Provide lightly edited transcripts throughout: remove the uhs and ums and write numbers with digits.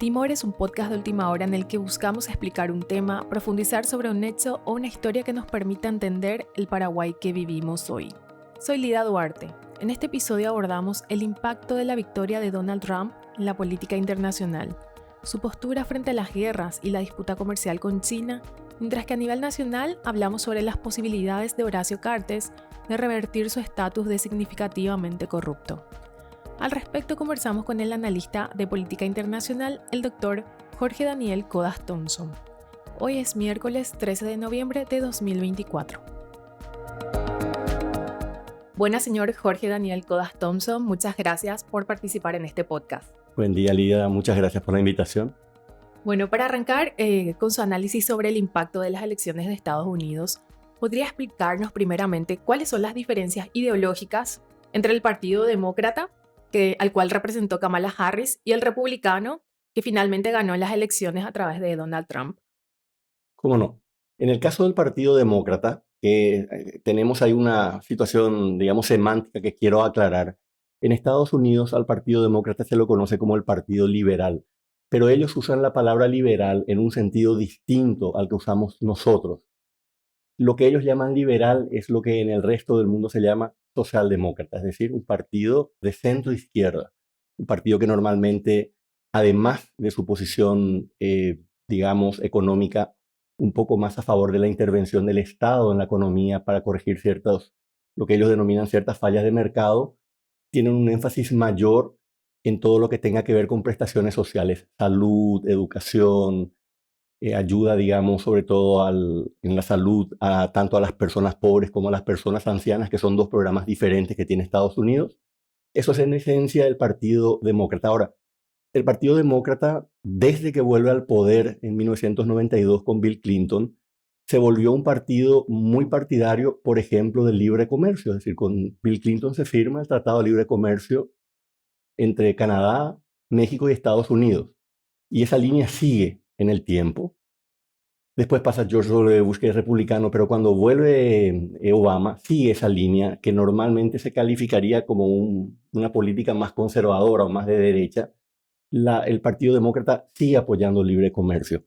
Timor es un podcast de última hora en el que buscamos explicar un tema, profundizar sobre un hecho o una historia que nos permita entender el Paraguay que vivimos hoy. Soy Lida Duarte. En este episodio abordamos el impacto de la victoria de Donald Trump en la política internacional, su postura frente a las guerras y la disputa comercial con China, mientras que a nivel nacional hablamos sobre las posibilidades de Horacio Cartes de revertir su estatus de significativamente corrupto. Al respecto conversamos con el analista de política internacional, el doctor Jorge Daniel Codas Thompson. Hoy es miércoles 13 de noviembre de 2024. Buenas, señor Jorge Daniel Codas Thompson, muchas gracias por participar en este podcast. Buen día, Lida, muchas gracias por la invitación. Bueno, para arrancar con su análisis sobre el impacto de las elecciones de Estados Unidos, ¿podría explicarnos primeramente cuáles son las diferencias ideológicas entre el Partido Demócrata, al cual representó Kamala Harris, y el republicano, que finalmente ganó las elecciones a través de Donald Trump? ¿Cómo no? En el caso del Partido Demócrata, tenemos ahí una situación, digamos, semántica que quiero aclarar. En Estados Unidos al Partido Demócrata se lo conoce como el Partido Liberal, pero ellos usan la palabra liberal en un sentido distinto al que usamos nosotros. Lo que ellos llaman liberal es lo que en el resto del mundo se llama socialdemócrata, es decir, un partido de centro-izquierda, un partido que normalmente, además de su posición, digamos, económica, un poco más a favor de la intervención del Estado en la economía para corregir lo que ellos denominan ciertas fallas de mercado, tienen un énfasis mayor en todo lo que tenga que ver con prestaciones sociales, salud, educación, ayuda, digamos, sobre todo en la salud, tanto a las personas pobres como a las personas ancianas, que son dos programas diferentes que tiene Estados Unidos. Eso es en esencia el Partido Demócrata. Ahora, el Partido Demócrata, desde que vuelve al poder en 1992 con Bill Clinton, se volvió un partido muy partidario, por ejemplo, del libre comercio. Es decir, con Bill Clinton se firma el Tratado de Libre Comercio entre Canadá, México y Estados Unidos. Y esa línea sigue en el tiempo. Después pasa George W. Bush, que es republicano, pero cuando vuelve Obama, sigue esa línea que normalmente se calificaría como una política más conservadora o más de derecha. El Partido Demócrata sigue apoyando el libre comercio.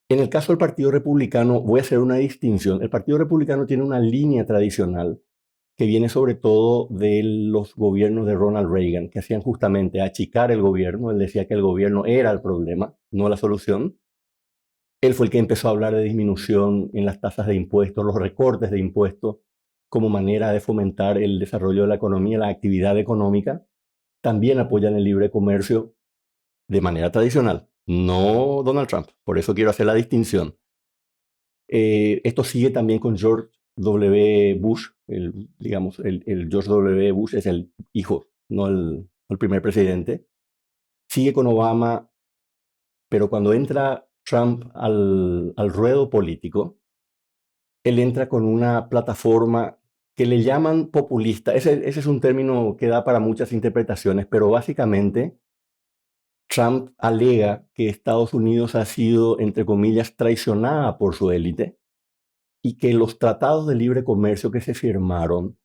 En el caso del Partido Republicano, voy a hacer una distinción. El Partido Republicano tiene una línea tradicional que viene sobre todo de los gobiernos de Ronald Reagan, que hacían justamente achicar el gobierno. Él decía que el gobierno era el problema, no la solución. Él fue el que empezó a hablar de disminución en las tasas de impuestos, los recortes de impuestos, como manera de fomentar el desarrollo de la economía, la actividad económica. También apoyan el libre comercio de manera tradicional, no Donald Trump. Por eso quiero hacer la distinción. Esto sigue también con George W. Bush. Digamos, el George W. Bush es el hijo, no el primer presidente. Sigue con Obama, pero cuando entra Trump al ruedo político, él entra con una plataforma que le llaman populista. Ese es un término que da para muchas interpretaciones, pero básicamente Trump alega que Estados Unidos ha sido, entre comillas, traicionada por su élite y que los tratados de libre comercio que se firmaron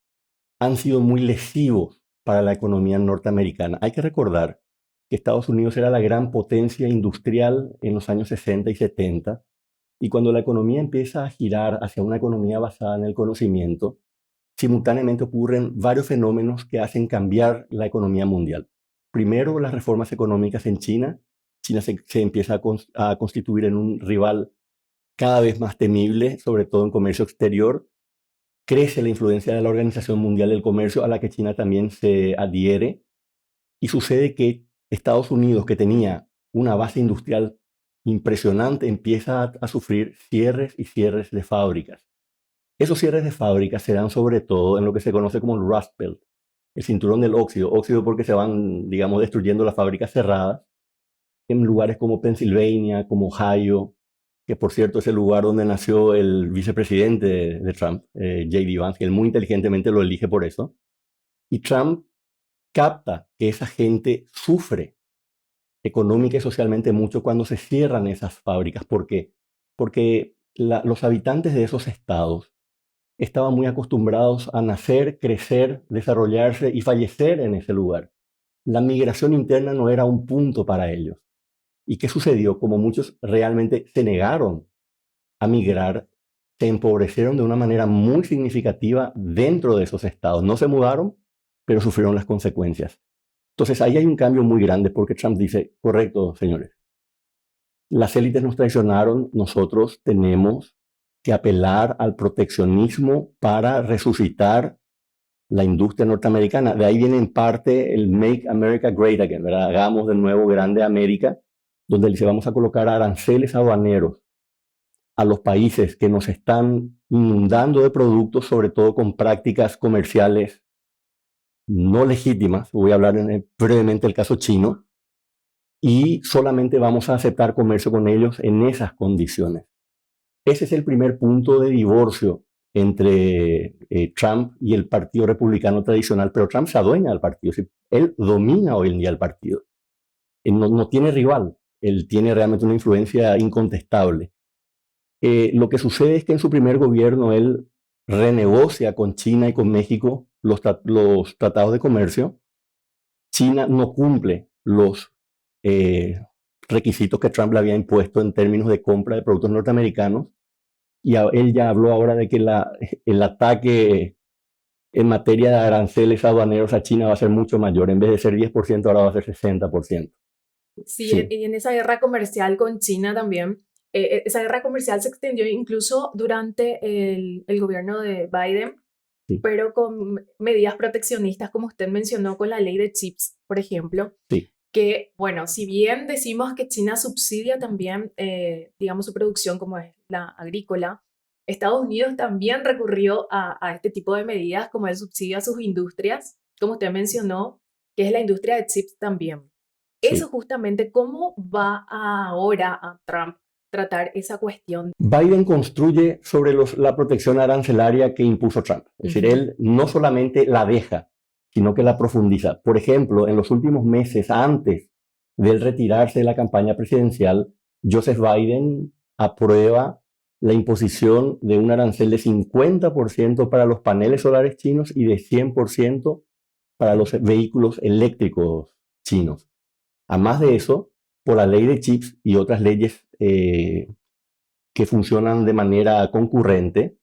han sido muy lesivos para la economía norteamericana. Hay que recordar que Estados Unidos era la gran potencia industrial en los años 60 y 70, y cuando la economía empieza a girar hacia una economía basada en el conocimiento, simultáneamente ocurren varios fenómenos que hacen cambiar la economía mundial. Primero, las reformas económicas en China. China se empieza a constituir en un rival cada vez más temible, sobre todo en comercio exterior. Crece la influencia de la Organización Mundial del Comercio, a la que China también se adhiere, y sucede que Estados Unidos, que tenía una base industrial impresionante, empieza a sufrir cierres y cierres de fábricas. Esos cierres de fábricas se dan sobre todo en lo que se conoce como el Rust Belt, el cinturón del óxido porque se van, digamos, destruyendo las fábricas cerradas, en lugares como Pensilvania, como Ohio, que por cierto es el lugar donde nació el vicepresidente de Trump, J.D. Vance, que él muy inteligentemente lo elige por eso. Y Trump capta que esa gente sufre económica y socialmente mucho cuando se cierran esas fábricas. ¿Por qué? Porque los habitantes de esos estados estaban muy acostumbrados a nacer, crecer, desarrollarse y fallecer en ese lugar. La migración interna no era un punto para ellos. ¿Y qué sucedió? Como muchos realmente se negaron a migrar, se empobrecieron de una manera muy significativa dentro de esos estados. No se mudaron, pero sufrieron las consecuencias. Entonces ahí hay un cambio muy grande porque Trump dice, correcto, señores, las élites nos traicionaron, nosotros tenemos que apelar al proteccionismo para resucitar la industria norteamericana. De ahí viene en parte el Make America Great Again, ¿verdad? Hagamos de nuevo grande América, donde dice vamos a colocar aranceles aduaneros a los países que nos están inundando de productos, sobre todo con prácticas comerciales no legítimas. Voy a hablar brevemente del caso chino, y solamente vamos a aceptar comercio con ellos en esas condiciones. Ese es el primer punto de divorcio entre Trump y el Partido Republicano tradicional, pero Trump se adueña del partido, él domina hoy en día el partido, él no tiene rival, él tiene realmente una influencia incontestable. Lo que sucede es que en su primer gobierno él renegocia con China y con México los tratados de comercio. China no cumple los requisitos que Trump le había impuesto en términos de compra de productos norteamericanos, y él ya habló ahora de que el ataque en materia de aranceles aduaneros a China va a ser mucho mayor. En vez de ser 10%, ahora va a ser 60%. Sí, Sí, y en esa guerra comercial con China también, esa guerra comercial se extendió incluso durante el gobierno de Biden, sí, pero con medidas proteccionistas, como usted mencionó, con la ley de chips, por ejemplo, sí. que, bueno, si bien decimos que China subsidia también, digamos, su producción como es la agrícola, Estados Unidos también recurrió a este tipo de medidas como el subsidio a sus industrias, como usted mencionó, que es la industria de chips también. Eso Sí. justamente, ¿cómo va ahora a Trump tratar esa cuestión? Biden construye sobre la protección arancelaria que impuso Trump. Es decir, Ujú. él no solamente la deja, sino que la profundiza. Por ejemplo, en los últimos meses, antes de él retirarse de la campaña presidencial, Joseph Biden aprueba la imposición de un arancel de 50% para los paneles solares chinos y de 100% para los vehículos eléctricos chinos. Además de eso, por la ley de chips y otras leyes que funcionan de manera concurrente,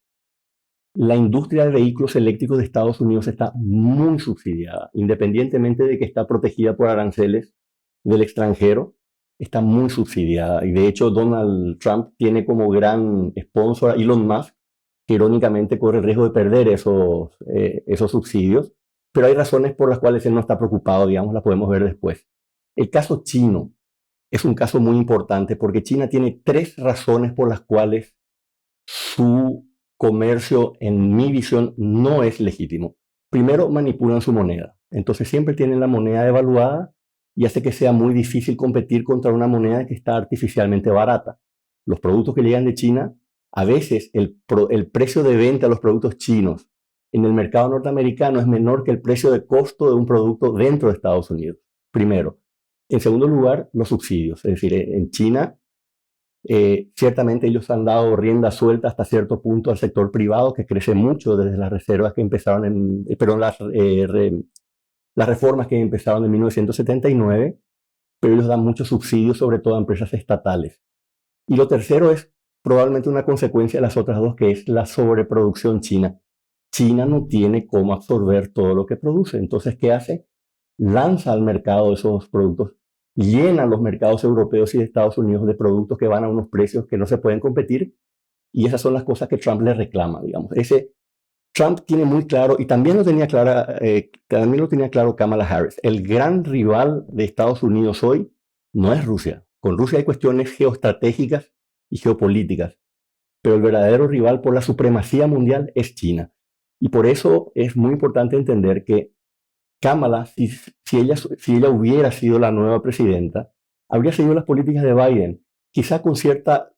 la industria de vehículos eléctricos de Estados Unidos está muy subsidiada, independientemente de que está protegida por aranceles del extranjero, está muy subsidiada. Y de hecho, Donald Trump tiene como gran sponsor a Elon Musk, que irónicamente corre el riesgo de perder esos subsidios, pero hay razones por las cuales él no está preocupado, digamos, las podemos ver después. El caso chino es un caso muy importante porque China tiene tres razones por las cuales su comercio, en mi visión, no es legítimo. Primero, manipulan su moneda. Entonces siempre tienen la moneda devaluada y hace que sea muy difícil competir contra una moneda que está artificialmente barata. Los productos que llegan de China, a veces el precio de venta de los productos chinos en el mercado norteamericano es menor que el precio de costo de un producto dentro de Estados Unidos. Primero. En segundo lugar, los subsidios. Es decir, en China ciertamente ellos han dado rienda suelta hasta cierto punto al sector privado, que crece mucho desde las reservas que empezaron perdón, las reformas que empezaron en 1979, pero ellos dan muchos subsidios, sobre todo a empresas estatales. Y lo tercero es probablemente una consecuencia de las otras dos, que es la sobreproducción china. China no tiene cómo absorber todo lo que produce. Entonces, ¿qué hace? Lanza al mercado esos productos, llena los mercados europeos y de Estados Unidos de productos que van a unos precios que no se pueden competir, y esas son las cosas que Trump le reclama, digamos. Trump tiene muy claro, y también lo tenía claro Kamala Harris, el gran rival de Estados Unidos hoy no es Rusia. Con Rusia hay cuestiones geoestratégicas y geopolíticas, pero el verdadero rival por la supremacía mundial es China. Y por eso es muy importante entender que Kamala, si ella hubiera sido la nueva presidenta, habría seguido las políticas de Biden, quizá con cierta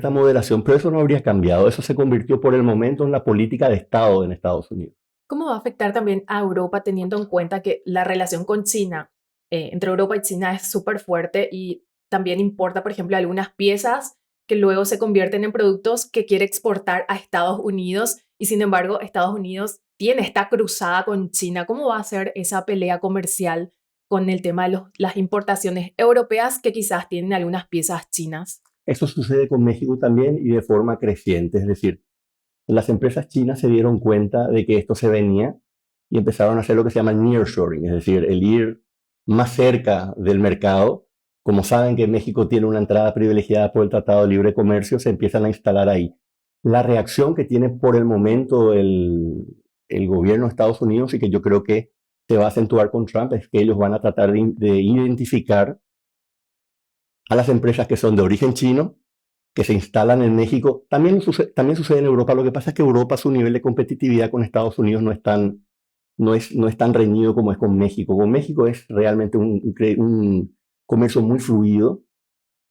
moderación, pero eso no habría cambiado. Eso se convirtió por el momento en la política de Estado en Estados Unidos. ¿Cómo va a afectar también a Europa teniendo en cuenta que la relación con China, entre Europa y China es súper fuerte y también importa, por ejemplo, algunas piezas que luego se convierten en productos que quiere exportar a Estados Unidos y sin embargo Estados Unidos tiene esta cruzada con China? ¿Cómo va a ser esa pelea comercial con el tema de las importaciones europeas que quizás tienen algunas piezas chinas? Eso sucede con México también y de forma creciente, es decir, las empresas chinas se dieron cuenta de que esto se venía y empezaron a hacer lo que se llama nearshoring, es decir, el ir más cerca del mercado. Como saben que México tiene una entrada privilegiada por el Tratado de Libre Comercio, se empiezan a instalar ahí. La reacción que tiene por el momento el gobierno de Estados Unidos y que yo creo que se va a acentuar con Trump es que ellos van a tratar de identificar a las empresas que son de origen chino, que se instalan en México. También sucede en Europa. Lo que pasa es que Europa, su nivel de competitividad con Estados Unidos no es tan reñido como es con México. Con México es realmente un comercio muy fluido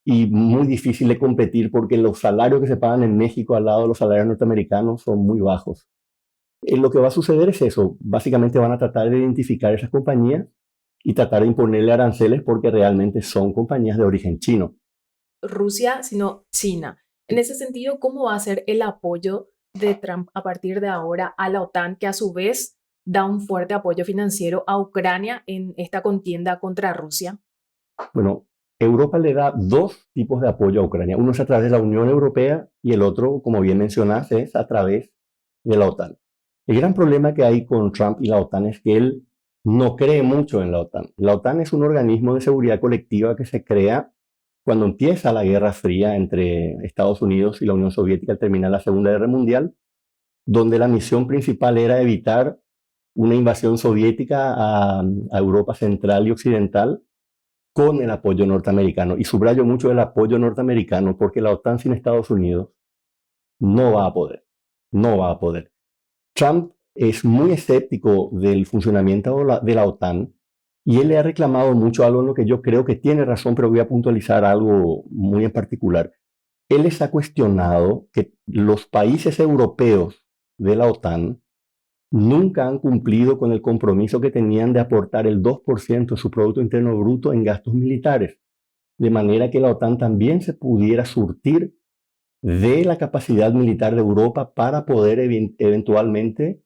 y muy difícil de competir porque los salarios que se pagan en México al lado de los salarios norteamericanos son muy bajos. Lo que va a suceder es eso. Básicamente van a tratar de identificar esas compañías y tratar de imponerle aranceles porque realmente son compañías de origen chino. Rusia, sino China. En ese sentido, ¿cómo va a ser el apoyo de Trump a partir de ahora a la OTAN, que a su vez da un fuerte apoyo financiero a Ucrania en esta contienda contra Rusia? Bueno, Europa le da dos tipos de apoyo a Ucrania. Uno es a través de la Unión Europea y el otro, como bien mencionas, es a través de la OTAN. El gran problema que hay con Trump y la OTAN es que él no cree mucho en la OTAN. La OTAN es un organismo de seguridad colectiva que se crea cuando empieza la Guerra Fría entre Estados Unidos y la Unión Soviética al terminar la Segunda Guerra Mundial, donde la misión principal era evitar una invasión soviética a Europa Central y Occidental con el apoyo norteamericano. Y subrayo mucho el apoyo norteamericano porque la OTAN sin Estados Unidos no va a poder. No va a poder. Trump es muy escéptico del funcionamiento de la OTAN y él le ha reclamado mucho algo en lo que yo creo que tiene razón, pero voy a puntualizar algo muy en particular. Él les ha cuestionado que los países europeos de la OTAN nunca han cumplido con el compromiso que tenían de aportar el 2% de su Producto Interno Bruto en gastos militares, de manera que la OTAN también se pudiera surtir de la capacidad militar de Europa para poder eventualmente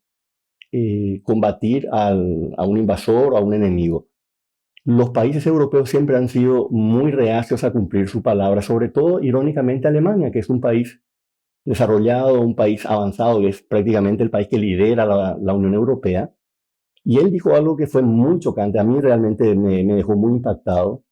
combatir a un invasor o a un enemigo. Los países europeos siempre han sido muy reacios a cumplir su palabra, sobre todo, irónicamente, Alemania, que es un país desarrollado, un país avanzado, que es prácticamente el país que lidera la Unión Europea. Y él dijo algo que fue muy chocante, a mí realmente me dejó muy impactado.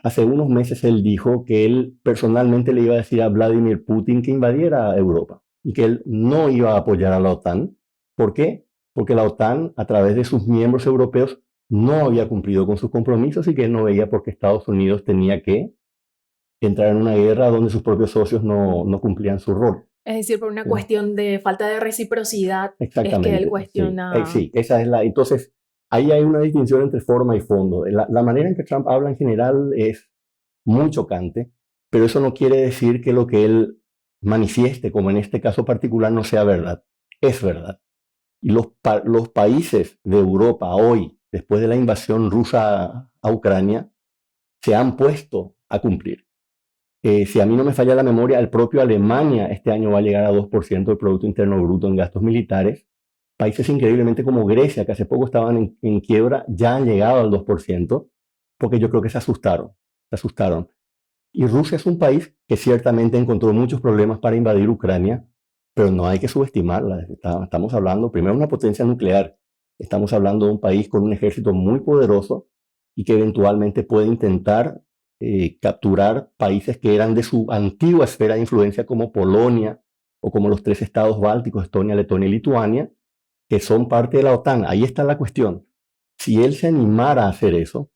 Hace unos meses él dijo que él personalmente le iba a decir a Vladimir Putin que invadiera Europa y que él no iba a apoyar a la OTAN. ¿Por qué? Porque la OTAN, a través de sus miembros europeos, no había cumplido con sus compromisos y que él no veía por qué Estados Unidos tenía que entrar en una guerra donde sus propios socios no cumplían su rol. Es decir, por una Sí. cuestión de falta de reciprocidad es que él Exactamente, sí. cuestiona. Sí, esa es la. Entonces, ahí hay una distinción entre forma y fondo. La manera en que Trump habla en general es muy chocante, pero eso no quiere decir que lo que él manifieste, como en este caso particular, no sea verdad. Es verdad. Y los países de Europa hoy, después de la invasión rusa a Ucrania, se han puesto a cumplir. Si a mí no me falla la memoria, el propio Alemania este año va a llegar a 2% del Producto Interno Bruto en gastos militares. Países increíblemente como Grecia, que hace poco estaban en quiebra, ya han llegado al 2%, porque yo creo que se asustaron. Se asustaron. Y Rusia es un país que ciertamente encontró muchos problemas para invadir Ucrania, pero no hay que subestimarla. Estamos hablando, primero, de una potencia nuclear. Estamos hablando de un país con un ejército muy poderoso y que eventualmente puede intentar capturar países que eran de su antigua esfera de influencia, como Polonia o como los 3 estados bálticos, Estonia, Letonia y Lituania, que son parte de la OTAN. Ahí está la cuestión. Si él se animara a hacer eso,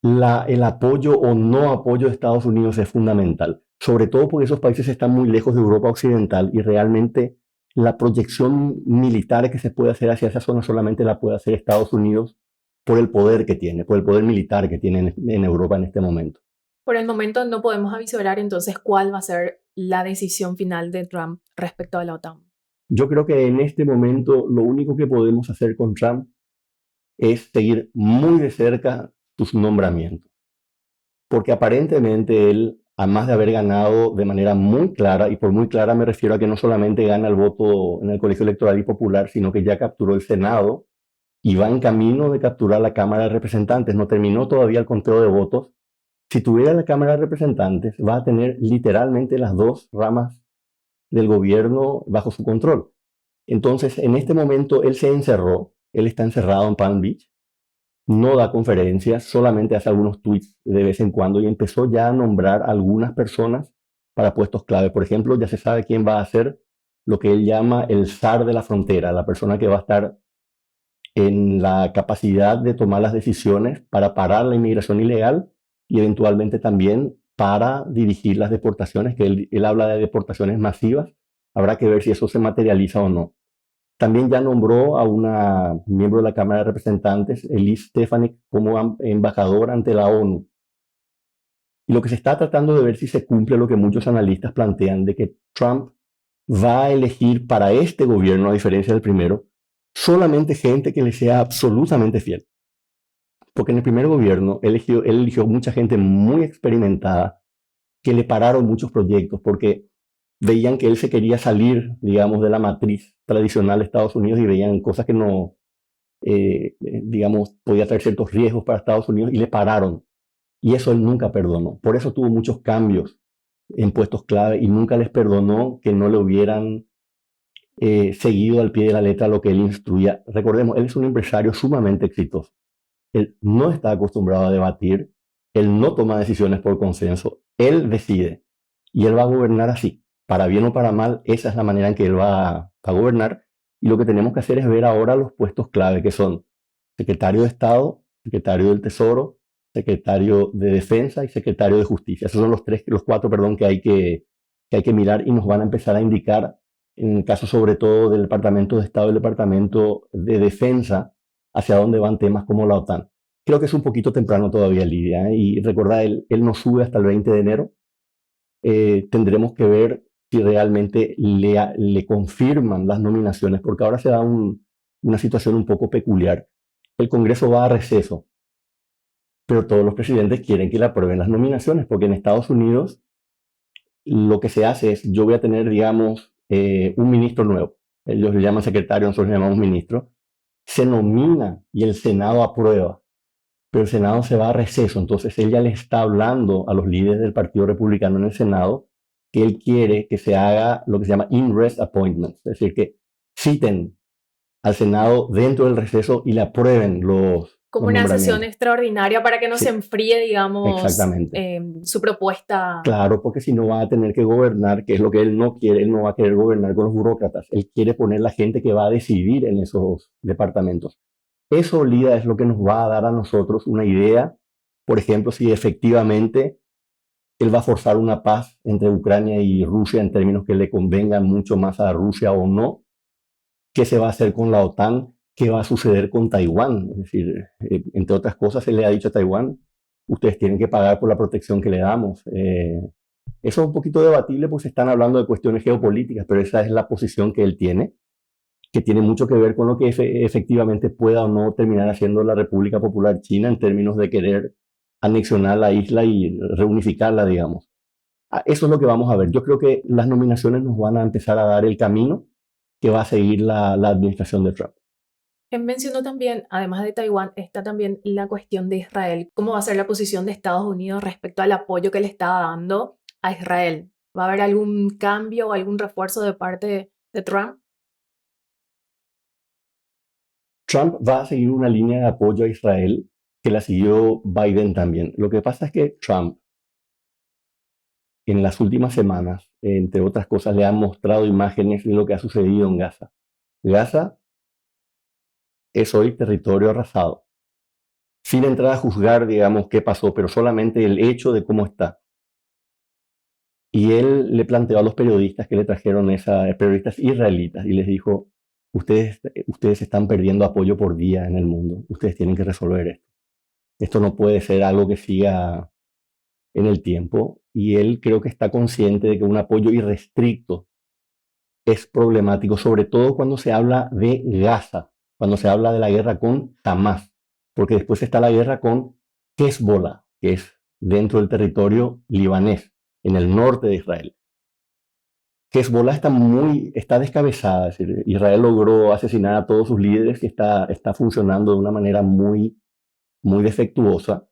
el apoyo o no apoyo de Estados Unidos es fundamental, sobre todo porque esos países están muy lejos de Europa Occidental y realmente la proyección militar que se puede hacer hacia esa zona solamente la puede hacer Estados Unidos por el poder que tiene, por el poder militar que tiene en Europa en este momento. Por el momento no podemos avisorar entonces cuál va a ser la decisión final de Trump respecto a la OTAN. Yo creo que en este momento lo único que podemos hacer con Trump es seguir muy de cerca sus nombramientos. Porque aparentemente él, además de haber ganado de manera muy clara, y por muy clara me refiero a que no solamente gana el voto en el colegio electoral y popular, sino que ya capturó el Senado y va en camino de capturar la Cámara de Representantes. No terminó todavía el conteo de votos. Si tuviera la Cámara de Representantes, va a tener literalmente las dos ramas del gobierno bajo su control. Entonces, en este momento, él se encerró, él está encerrado en Palm Beach, no da conferencias, solamente hace algunos tweets de vez en cuando y empezó ya a nombrar a algunas personas para puestos clave. Por ejemplo, ya se sabe quién va a ser lo que él llama el zar de la frontera, la persona que va a estar en la capacidad de tomar las decisiones para parar la inmigración ilegal y eventualmente también para dirigir las deportaciones, que él habla de deportaciones masivas. Habrá que ver si eso se materializa o no. También ya nombró a una miembro de la Cámara de Representantes, Elise Stefanik, como embajadora ante la ONU. Y lo que se está tratando de ver si se cumple lo que muchos analistas plantean, de que Trump va a elegir para este gobierno, a diferencia del primero, solamente gente que le sea absolutamente fiel. Porque en el primer gobierno él eligió mucha gente muy experimentada que le pararon muchos proyectos porque veían que él se quería salir, digamos, de la matriz tradicional de Estados Unidos y veían cosas que no, digamos, podía traer ciertos riesgos para Estados Unidos y le pararon. Y eso él nunca perdonó. Por eso tuvo muchos cambios en puestos clave y nunca les perdonó que no le hubieran seguido al pie de la letra lo que él instruía. Recordemos, él es un empresario sumamente exitoso. Él no está acostumbrado a debatir, él no toma decisiones por consenso, él decide y él va a gobernar así, para bien o para mal, esa es la manera en que él va a gobernar y lo que tenemos que hacer es ver ahora los puestos clave que son secretario de Estado, secretario del Tesoro, secretario de Defensa y secretario de Justicia. Esos son los cuatro, perdón, que hay que mirar y nos van a empezar a indicar, en el caso sobre todo del Departamento de Estado y del Departamento de Defensa, hacia dónde van temas como la OTAN. Creo que es un poquito temprano todavía, Lidia, y recordad, él no sube hasta el 20 de enero. Tendremos que ver si realmente le confirman las nominaciones, porque ahora se da una situación un poco peculiar. El Congreso va a receso, pero todos los presidentes quieren que le aprueben las nominaciones, porque en Estados Unidos lo que se hace es, yo voy a tener, digamos, un ministro nuevo. Ellos le llaman secretario, nosotros le llamamos ministro. Se nomina y el Senado aprueba, pero el Senado se va a receso. Entonces él ya le está hablando a los líderes del Partido Republicano en el Senado que él quiere que se haga lo que se llama in-rest appointments, es decir, que citen al Senado dentro del receso y le aprueben Como los una sesión nombramientos. extraordinaria para que no se Sí, enfríe, digamos, exactamente. su propuesta. Claro, porque si no va a tener que gobernar, que es lo que él no quiere, él no va a querer gobernar con los burócratas, él quiere poner la gente que va a decidir en esos departamentos. Eso, Lida, es lo que nos va a dar a nosotros una idea, por ejemplo, si efectivamente él va a forzar una paz entre Ucrania y Rusia en términos que le convengan mucho más a Rusia o no, qué se va a hacer con la OTAN, qué va a suceder con Taiwán. Es decir, entre otras cosas, se le ha dicho a Taiwán, ustedes tienen que pagar por la protección que le damos. Eso es un poquito debatible, pues están hablando de cuestiones geopolíticas, pero esa es la posición que él tiene, que tiene mucho que ver con lo que efectivamente pueda o no terminar haciendo la República Popular China en términos de querer anexionar la isla y reunificarla, digamos. Eso es lo que vamos a ver. Yo creo que las nominaciones nos van a empezar a dar el camino que va a seguir la administración de Trump. Él mencionó también, además de Taiwán, está también la cuestión de Israel. ¿Cómo va a ser la posición de Estados Unidos respecto al apoyo que le está dando a Israel? ¿Va a haber algún cambio o algún refuerzo de parte de Trump? Trump va a seguir una línea de apoyo a Israel que la siguió Biden también. Lo que pasa es que Trump en las últimas semanas, entre otras cosas, le ha mostrado imágenes de lo que ha sucedido en Gaza. Gaza es hoy territorio arrasado. Sin entrar a juzgar, digamos, qué pasó, pero solamente el hecho de cómo está. Y él le planteó a los periodistas que le trajeron periodistas israelitas, y les dijo, ustedes están perdiendo apoyo por día en el mundo, ustedes tienen que resolver esto. Esto no puede ser algo que siga en el tiempo, y él creo que está consciente de que un apoyo irrestricto es problemático, sobre todo cuando se habla de Gaza, cuando se habla de la guerra con Hamas, porque después está la guerra con Hezbollah, que es dentro del territorio libanés, en el norte de Israel. Hezbollah está descabezada. Es decir, Israel logró asesinar a todos sus líderes y está funcionando de una manera muy defectuosa,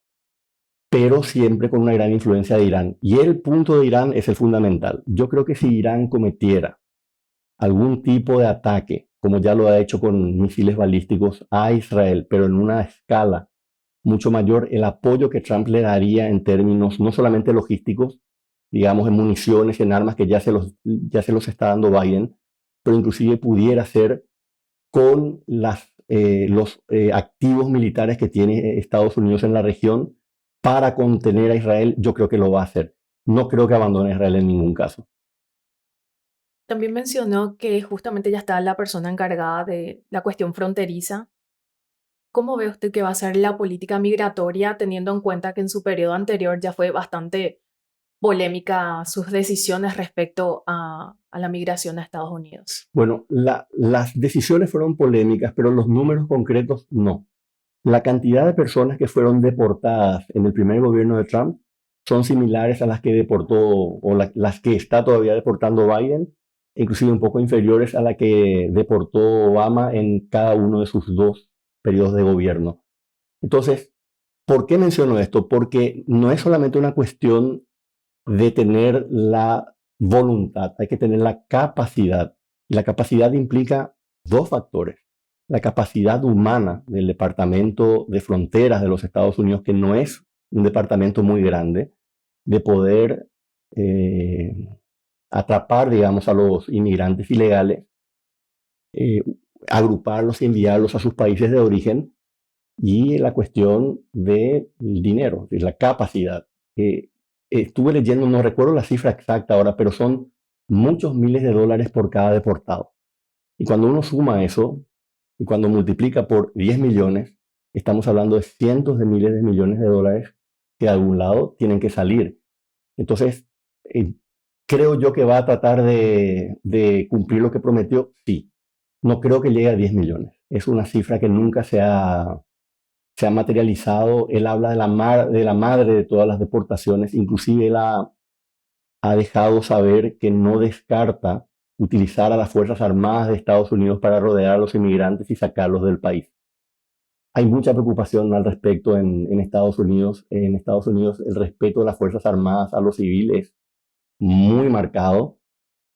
pero siempre con una gran influencia de Irán. Y el punto de Irán es el fundamental. Yo creo que si Irán cometiera algún tipo de ataque, como ya lo ha hecho con misiles balísticos a Israel, pero en una escala mucho mayor, el apoyo que Trump le daría en términos no solamente logísticos, digamos en municiones, en armas que ya se los está dando Biden, pero inclusive pudiera ser con los activos militares que tiene Estados Unidos en la región para contener a Israel. Yo creo que lo va a hacer. No creo que abandone a Israel en ningún caso. También mencionó que justamente ya está la persona encargada de la cuestión fronteriza. ¿Cómo ve usted que va a ser la política migratoria, teniendo en cuenta que en su periodo anterior ya fue bastante polémica sus decisiones respecto a la migración a Estados Unidos? Bueno, las decisiones fueron polémicas, pero los números concretos no. La cantidad de personas que fueron deportadas en el primer gobierno de Trump son similares a las que deportó las que está todavía deportando Biden, inclusive un poco inferiores a la que deportó Obama en cada uno de sus dos periodos de gobierno. Entonces, ¿por qué menciono esto? Porque no es solamente una cuestión de tener la voluntad, hay que tener la capacidad. Y la capacidad implica dos factores. La capacidad humana del Departamento de Fronteras de los Estados Unidos, que no es un departamento muy grande, de poder atrapar, digamos, a los inmigrantes ilegales, eh, agruparlos y enviarlos a sus países de origen, y la cuestión del dinero, de la capacidad. Estuve leyendo, no recuerdo la cifra exacta ahora, pero son muchos miles de dólares por cada deportado. Y cuando uno suma eso, y cuando multiplica por 10 millones, estamos hablando de cientos de miles de millones de dólares que de algún lado tienen que salir. Entonces, eh, creo yo que va a tratar de cumplir lo que prometió, sí. No creo que llegue a 10 millones. Es una cifra que nunca se ha materializado. Él habla de la madre de todas las deportaciones. Inclusive él ha dejado saber que no descarta utilizar a las Fuerzas Armadas de Estados Unidos para rodear a los inmigrantes y sacarlos del país. Hay mucha preocupación al respecto en Estados Unidos. En Estados Unidos el respeto de las Fuerzas Armadas a los civiles es muy marcado.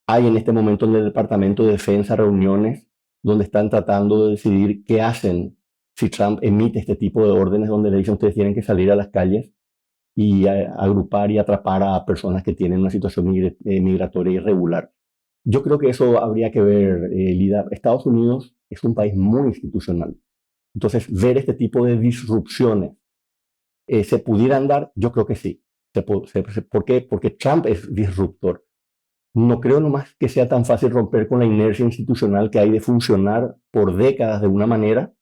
Hay en este momento en el Departamento de Defensa reuniones donde están tratando de decidir qué hacen si Trump emite este tipo de órdenes donde le dicen ustedes tienen que salir a las calles y agrupar y atrapar a personas que tienen una situación migratoria irregular. Yo creo que eso habría que ver, Lida. Estados Unidos es un país muy institucional. Entonces, ver este tipo de disrupciones, ¿se pudieran dar? Yo creo que sí. ¿Por qué? Porque Trump es disruptor. No creo nomás que sea tan fácil romper con la inercia institucional que hay de funcionar por décadas de una manera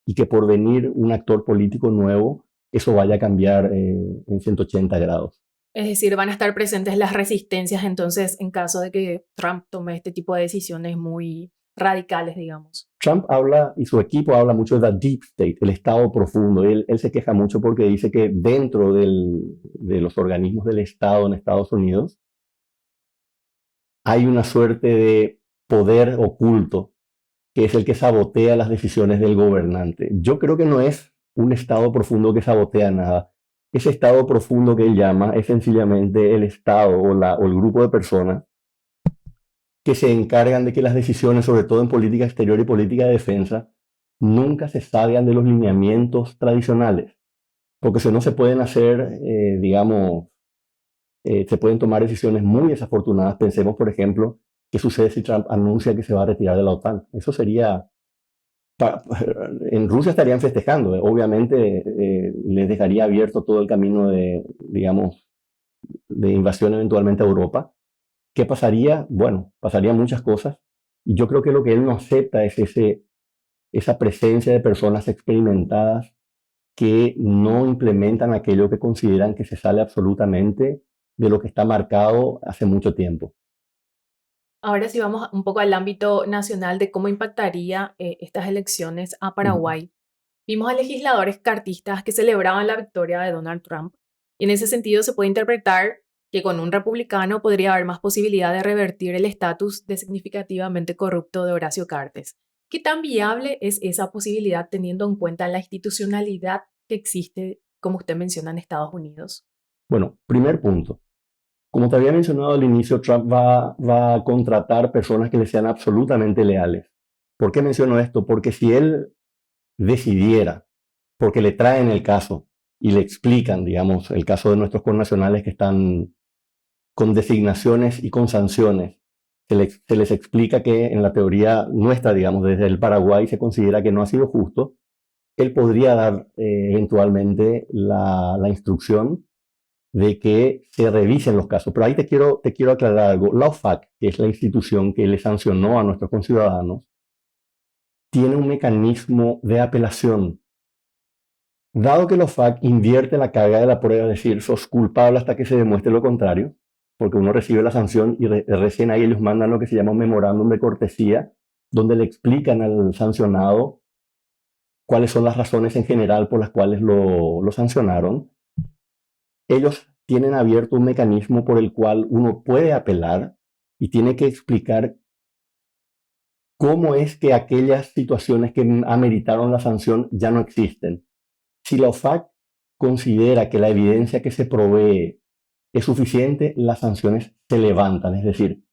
y que por venir un actor político nuevo, eso vaya a cambiar en 180 grados. Es decir, van a estar presentes las resistencias entonces en caso de que Trump tome este tipo de decisiones muy radicales, digamos. Trump habla y su equipo habla mucho de la deep state, el estado profundo. Él se queja mucho porque dice que dentro de los organismos del Estado en Estados Unidos hay una suerte de poder oculto que es el que sabotea las decisiones del gobernante. Yo creo que no es un estado profundo que sabotea nada. Ese estado profundo que él llama es sencillamente el estado o el grupo de personas que se encargan de que las decisiones, sobre todo en política exterior y política de defensa, nunca se salgan de los lineamientos tradicionales. Porque si no se pueden hacer, digamos, se pueden tomar decisiones muy desafortunadas. Pensemos, por ejemplo, qué sucede si Trump anuncia que se va a retirar de la OTAN. Eso sería en Rusia estarían festejando. Obviamente les dejaría abierto todo el camino de, digamos, de invasión eventualmente a Europa. ¿Qué pasaría? Bueno, pasarían muchas cosas. Y yo creo que lo que él no acepta es esa presencia de personas experimentadas que no implementan aquello que consideran que se sale absolutamente de lo que está marcado hace mucho tiempo. Ahora sí vamos un poco al ámbito nacional de cómo impactaría estas elecciones a Ujú. Paraguay. Vimos a legisladores cartistas que celebraban la victoria de Donald Trump y en ese sentido se puede interpretar que con un republicano podría haber más posibilidad de revertir el estatus de significativamente corrupto de Horacio Cartes. ¿Qué tan viable es esa posibilidad teniendo en cuenta la institucionalidad que existe, como usted menciona, en Estados Unidos? Bueno, primer punto. Como te había mencionado al inicio, Trump va a contratar personas que le sean absolutamente leales. ¿Por qué menciono esto? Porque si él decidiera, porque le traen el caso y le explican, digamos, el caso de nuestros connacionales que están con designaciones y con sanciones, se les explica que en la teoría nuestra, digamos, desde el Paraguay se considera que no ha sido justo, él podría dar eventualmente la instrucción de que se revisen los casos. Pero ahí te quiero aclarar algo. La OFAC, que es la institución que le sancionó a nuestros conciudadanos, tiene un mecanismo de apelación. Dado que la OFAC invierte la carga de la prueba, es decir, sos culpable hasta que se demuestre lo contrario, porque uno recibe la sanción y recién ahí ellos mandan lo que se llama un memorándum de cortesía, donde le explican al sancionado cuáles son las razones en general por las cuales lo sancionaron. Ellos tienen abierto un mecanismo por el cual uno puede apelar y tiene que explicar cómo es que aquellas situaciones que ameritaron la sanción ya no existen. Si la OFAC considera que la evidencia que se provee es suficiente, las sanciones se levantan, es decir,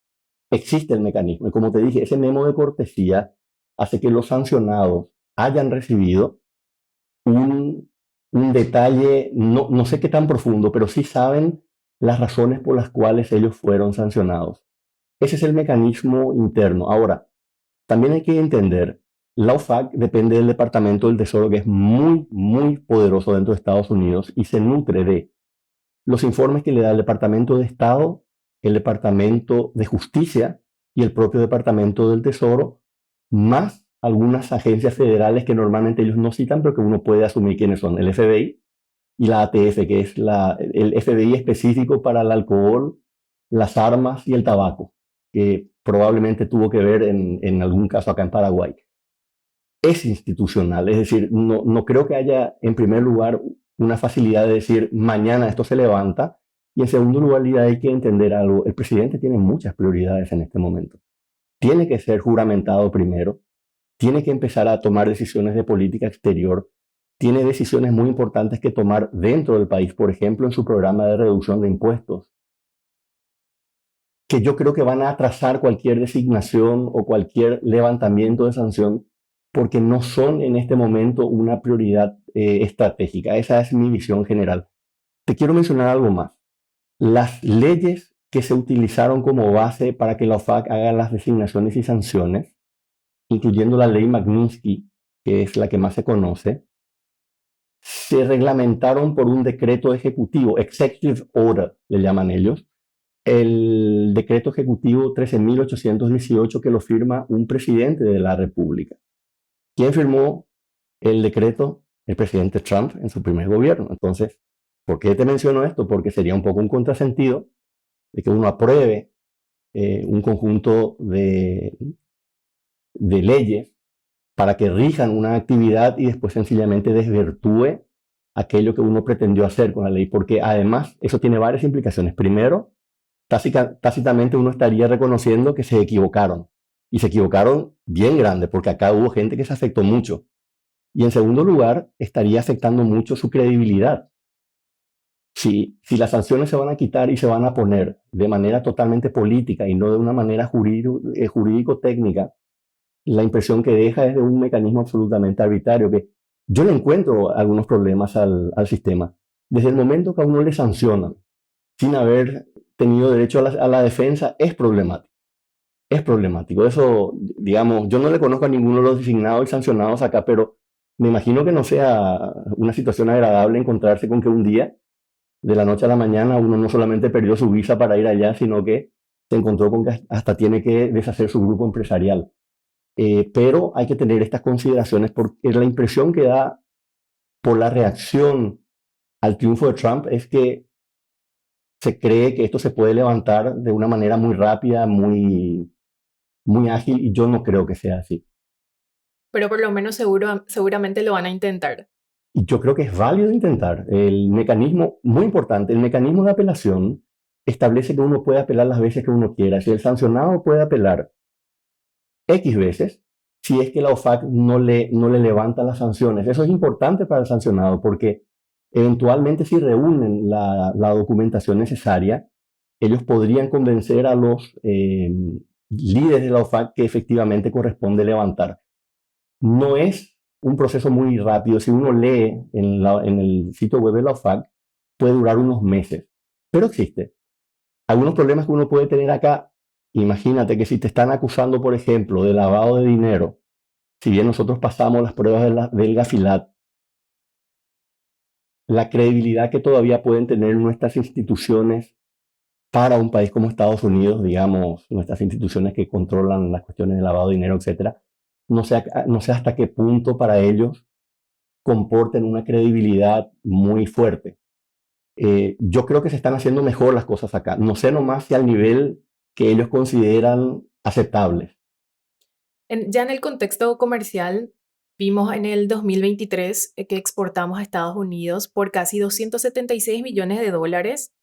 existe el mecanismo. Y como te dije, ese memo de cortesía hace que los sancionados hayan recibido un, un detalle, no sé qué tan profundo, pero sí saben las razones por las cuales ellos fueron sancionados. Ese es el mecanismo interno. Ahora, también hay que entender, la OFAC depende del Departamento del Tesoro, que es muy, muy poderoso dentro de Estados Unidos y se nutre de los informes que le da el Departamento de Estado, el Departamento de Justicia y el propio Departamento del Tesoro, más algunas agencias federales que normalmente ellos no citan, pero que uno puede asumir quiénes son, el FBI y la ATF, que es el FBI específico para el alcohol, las armas y el tabaco, que probablemente tuvo que ver en algún caso acá en Paraguay. Es institucional, es decir, no creo que haya en primer lugar una facilidad de decir mañana esto se levanta, y en segundo lugar hay que entender algo, el presidente tiene muchas prioridades en este momento. Tiene que ser juramentado primero, tiene que empezar a tomar decisiones de política exterior, tiene decisiones muy importantes que tomar dentro del país, por ejemplo, en su programa de reducción de impuestos, que yo creo que van a atrasar cualquier designación o cualquier levantamiento de sanción porque no son en este momento una prioridad estratégica. Esa es mi visión general. Te quiero mencionar algo más. Las leyes que se utilizaron como base para que la OFAC haga las designaciones y sanciones, incluyendo la ley Magnitsky, que es la que más se conoce, se reglamentaron por un decreto ejecutivo, Executive Order, le llaman ellos, el decreto ejecutivo 13.818 que lo firma un presidente de la República. ¿Quién firmó el decreto? El presidente Trump en su primer gobierno. Entonces, ¿por qué te menciono esto? Porque sería un poco un contrasentido de que uno apruebe un conjunto de leyes para que rijan una actividad y después sencillamente desvirtúe aquello que uno pretendió hacer con la ley, porque además eso tiene varias implicaciones. Primero, tácitamente uno estaría reconociendo que se equivocaron, y se equivocaron bien grande, porque acá hubo gente que se afectó mucho. Y en segundo lugar, estaría afectando mucho su credibilidad. Si las sanciones se van a quitar y se van a poner de manera totalmente política y no de una manera jurídico-técnica, la impresión que deja es de un mecanismo absolutamente arbitrario, que yo le encuentro algunos problemas al sistema. Desde el momento que a uno le sancionan sin haber tenido derecho a la defensa, es problemático. Es problemático. Eso, digamos, yo no le conozco a ninguno de los designados y sancionados acá, pero me imagino que no sea una situación agradable encontrarse con que un día, de la noche a la mañana, uno no solamente perdió su visa para ir allá, sino que se encontró con que hasta tiene que deshacer su grupo empresarial. Pero hay que tener estas consideraciones porque la impresión que da por la reacción al triunfo de Trump es que se cree que esto se puede levantar de una manera muy rápida, muy ágil, y yo no creo que sea así. Pero por lo menos seguramente lo van a intentar. Y yo creo que es válido intentar. El mecanismo, muy importante, el mecanismo de apelación establece que uno puede apelar las veces que uno quiera. Si el sancionado puede apelar X veces, si es que la OFAC no le levanta las sanciones. Eso es importante para el sancionado porque eventualmente si reúnen la documentación necesaria, ellos podrían convencer a los líderes de la OFAC que efectivamente corresponde levantar. No es un proceso muy rápido. Si uno lee en el sitio web de la OFAC, puede durar unos meses, pero existe. Algunos problemas que uno puede tener acá, imagínate que si te están acusando, por ejemplo, de lavado de dinero, si bien nosotros pasamos las pruebas del Gafilat, la credibilidad que todavía pueden tener nuestras instituciones para un país como Estados Unidos, digamos, nuestras instituciones que controlan las cuestiones de lavado de dinero, etcétera, no sé hasta qué punto para ellos comporten una credibilidad muy fuerte. Yo creo que se están haciendo mejor las cosas acá. No sé nomás si al nivel que ellos consideran aceptables. Ya en el contexto comercial, vimos en el 2023 que exportamos a Estados Unidos por casi 276 millones de dólares,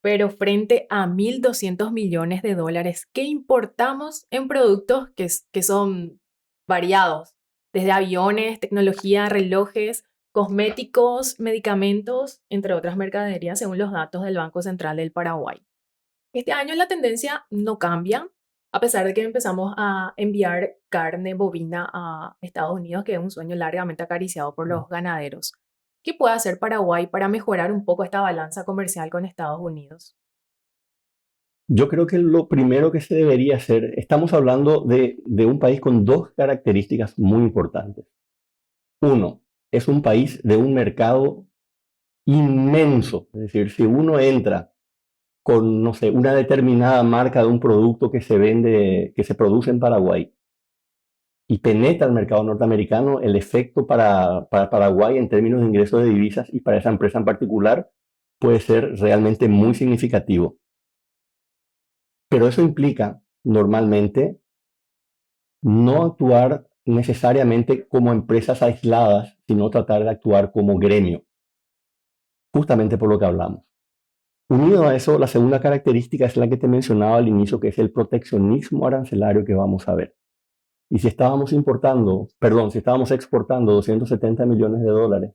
pero frente a 1.200 millones de dólares que importamos en productos que son variados, desde aviones, tecnología, relojes, cosméticos, medicamentos, entre otras mercaderías, según los datos del Banco Central del Paraguay. Este año la tendencia no cambia, a pesar de que empezamos a enviar carne bovina a Estados Unidos, que es un sueño largamente acariciado por los ganaderos. ¿Qué puede hacer Paraguay para mejorar un poco esta balanza comercial con Estados Unidos? Yo creo que lo primero que se debería hacer, estamos hablando de un país con dos características muy importantes. Uno, es un país de un mercado inmenso. Es decir, si uno entra con, no sé, una determinada marca de un producto que se vende, que se produce en Paraguay y penetra el mercado norteamericano, el efecto para Paraguay en términos de ingresos de divisas y para esa empresa en particular puede ser realmente muy significativo. Pero eso implica normalmente no actuar necesariamente como empresas aisladas, sino tratar de actuar como gremio, justamente por lo que hablamos. Unido a eso, la segunda característica es la que te mencionaba al inicio, que es el proteccionismo arancelario que vamos a ver. Y si estábamos exportando 270 millones de dólares,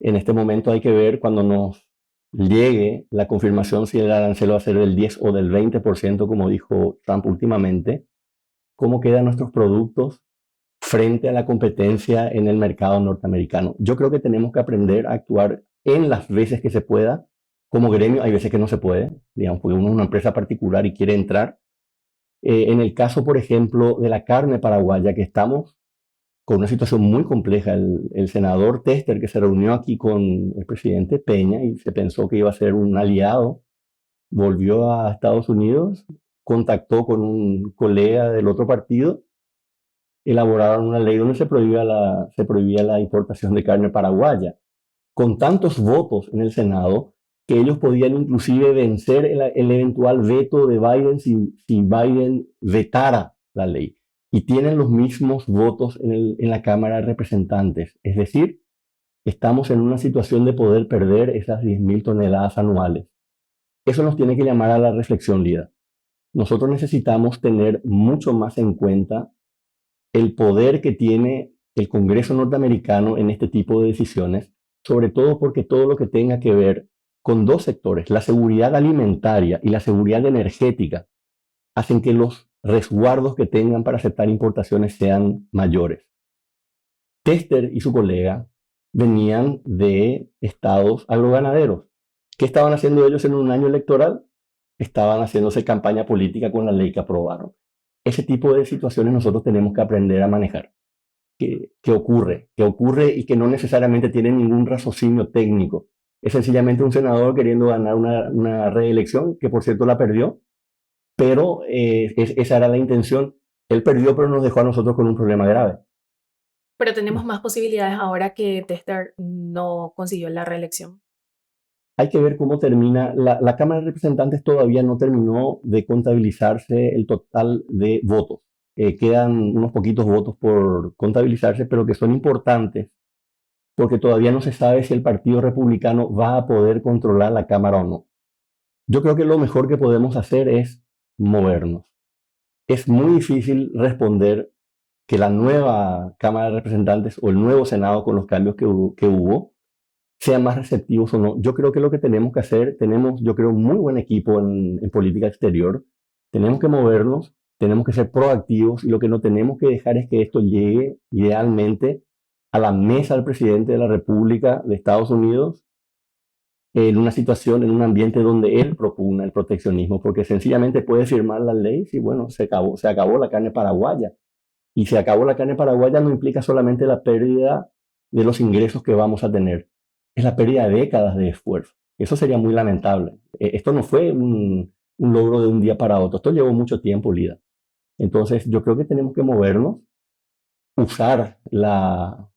en este momento hay que ver cuando nos llegue la confirmación si el arancel va a ser del 10 o del 20%, como dijo Trump últimamente, cómo quedan nuestros productos frente a la competencia en el mercado norteamericano. Yo creo que tenemos que aprender a actuar en las veces que se pueda como gremio. Hay veces que no se puede, digamos, porque uno es una empresa particular y quiere entrar. En el caso, por ejemplo, de la carne paraguaya, que estamos con una situación muy compleja, el senador Tester, que se reunió aquí con el presidente Peña y se pensó que iba a ser un aliado, volvió a Estados Unidos, contactó con un colega del otro partido, elaboraron una ley donde se prohibía la importación de carne paraguaya, con tantos votos en el Senado que ellos podían inclusive vencer el eventual veto de Biden si Biden vetara la ley. Y tienen los mismos votos en la Cámara de Representantes. Es decir, estamos en una situación de poder perder esas 10.000 toneladas anuales. Eso nos tiene que llamar a la reflexión, Lida. Nosotros necesitamos tener mucho más en cuenta el poder que tiene el Congreso norteamericano en este tipo de decisiones, sobre todo porque todo lo que tenga que ver con dos sectores, la seguridad alimentaria y la seguridad energética, hacen que los resguardos que tengan para aceptar importaciones sean mayores. Tester y su colega venían de estados agroganaderos. ¿Qué estaban haciendo ellos en un año electoral? Estaban haciéndose campaña política con la ley que aprobaron. Ese tipo de situaciones nosotros tenemos que aprender a manejar. ¿Qué ocurre y que no necesariamente tiene ningún raciocinio técnico. Es sencillamente un senador queriendo ganar una reelección, que por cierto la perdió, pero esa era la intención. Él perdió, pero nos dejó a nosotros con un problema grave. Pero tenemos más posibilidades ahora que Tester no consiguió la reelección. Hay que ver cómo termina. La Cámara de Representantes todavía no terminó de contabilizarse el total de votos. Quedan unos poquitos votos por contabilizarse, pero que son importantes porque todavía no se sabe si el Partido Republicano va a poder controlar la Cámara o no. Yo creo que lo mejor que podemos hacer es movernos. Es muy difícil responder que la nueva Cámara de Representantes o el nuevo Senado con los cambios que hubo sean más receptivos o no. Yo creo que lo que tenemos que hacer, tenemos, yo creo, un muy buen equipo en política exterior. Tenemos que movernos, tenemos que ser proactivos y lo que no tenemos que dejar es que esto llegue idealmente a la mesa del presidente de la República de Estados Unidos en una situación, en un ambiente donde él propugna el proteccionismo, porque sencillamente puede firmar la ley y bueno, se acabó la carne paraguaya. Y se acabó la carne paraguaya no implica solamente la pérdida de los ingresos que vamos a tener, es la pérdida de décadas de esfuerzo. Eso sería muy lamentable. Esto no fue un logro de un día para otro, esto llevó mucho tiempo, Lida. Entonces yo creo que tenemos que movernos, usar la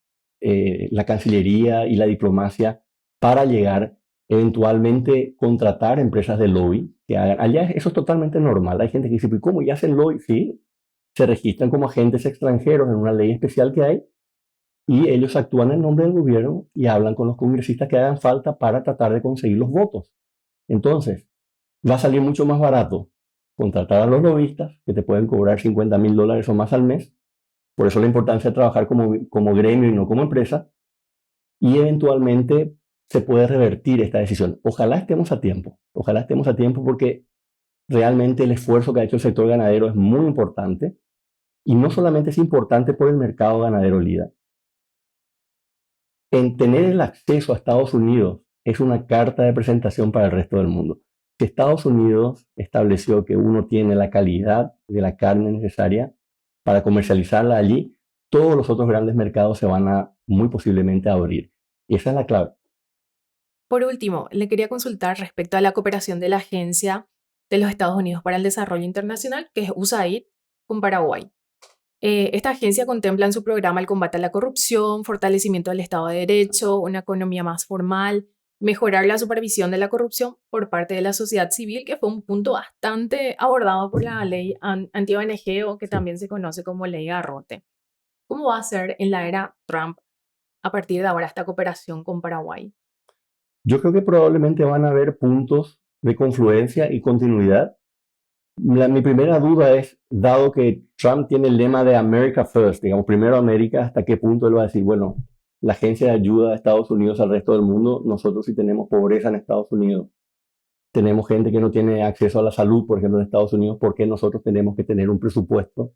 Cancillería y la diplomacia para llegar, eventualmente contratar empresas de lobby que hagan. Allá eso es totalmente normal. Hay gente que dice, ¿y cómo ya hacen lobby? Sí, se registran como agentes extranjeros en una ley especial que hay y ellos actúan en nombre del gobierno y hablan con los congresistas que hagan falta para tratar de conseguir los votos. Entonces, va a salir mucho más barato contratar a los lobistas que te pueden cobrar $50,000 o más al mes. Por eso la importancia de trabajar como gremio y no como empresa. Y eventualmente se puede revertir esta decisión. Ojalá estemos a tiempo porque realmente el esfuerzo que ha hecho el sector ganadero es muy importante y no solamente es importante por el mercado ganadero, Lida. En tener el acceso a Estados Unidos es una carta de presentación para el resto del mundo. Si Estados Unidos estableció que uno tiene la calidad de la carne necesaria para comercializarla allí, todos los otros grandes mercados se van a muy posiblemente a abrir. Y esa es la clave. Por último, le quería consultar respecto a la cooperación de la Agencia de los Estados Unidos para el Desarrollo Internacional, que es USAID, con Paraguay. Esta agencia contempla en su programa el combate a la corrupción, fortalecimiento del Estado de Derecho, una economía más formal, mejorar la supervisión de la corrupción por parte de la sociedad civil, que fue un punto bastante abordado por la ley anti-ONG o que también se conoce como ley Garrote. ¿Cómo va a ser en la era Trump a partir de ahora esta cooperación con Paraguay? Yo creo que probablemente van a haber puntos de confluencia y continuidad. Mi primera duda es, dado que Trump tiene el lema de America First, digamos, primero América, ¿hasta qué punto él va a decir, bueno, la agencia de ayuda de Estados Unidos al resto del mundo, nosotros sí tenemos pobreza en Estados Unidos, tenemos gente que no tiene acceso a la salud, por ejemplo, en Estados Unidos, ¿por qué nosotros tenemos que tener un presupuesto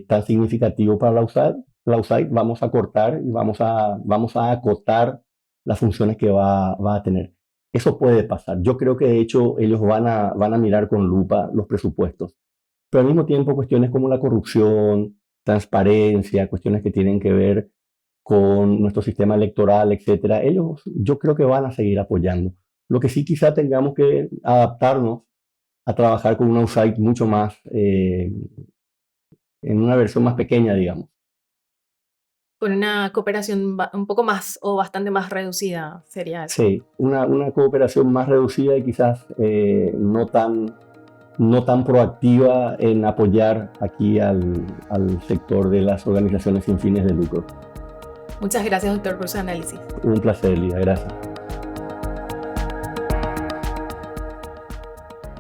tan significativo para la USAID? La USAID vamos a cortar y vamos a acotar las funciones que va a tener. Eso puede pasar. Yo creo que de hecho ellos van a mirar con lupa los presupuestos. Pero al mismo tiempo cuestiones como la corrupción, transparencia, cuestiones que tienen que ver con nuestro sistema electoral, etcétera, ellos yo creo que van a seguir apoyando. Lo que sí quizá tengamos que adaptarnos a trabajar con una USAID mucho más, en una versión más pequeña, digamos. Con una cooperación un poco más o bastante más reducida, sería eso. Sí, una cooperación más reducida y quizás no tan proactiva en apoyar aquí al sector de las organizaciones sin fines de lucro. Muchas gracias, doctor, por su análisis. Un placer, Lida. Gracias.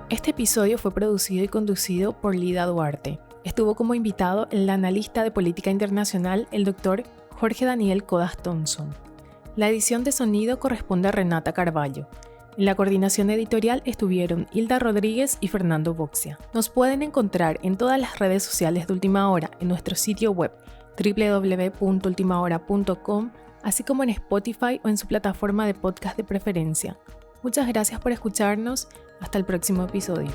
Este episodio fue producido y conducido por Lida Duarte. Estuvo como invitado el analista de política internacional, el doctor Jorge Daniel Codas Thompson. La edición de sonido corresponde a Renata Carballo. En la coordinación editorial estuvieron Hilda Rodríguez y Fernando Boxia. Nos pueden encontrar en todas las redes sociales de Última Hora, en nuestro sitio web www.ultimahora.com, así como en Spotify o en su plataforma de podcast de preferencia. Muchas gracias por escucharnos. Hasta el próximo episodio.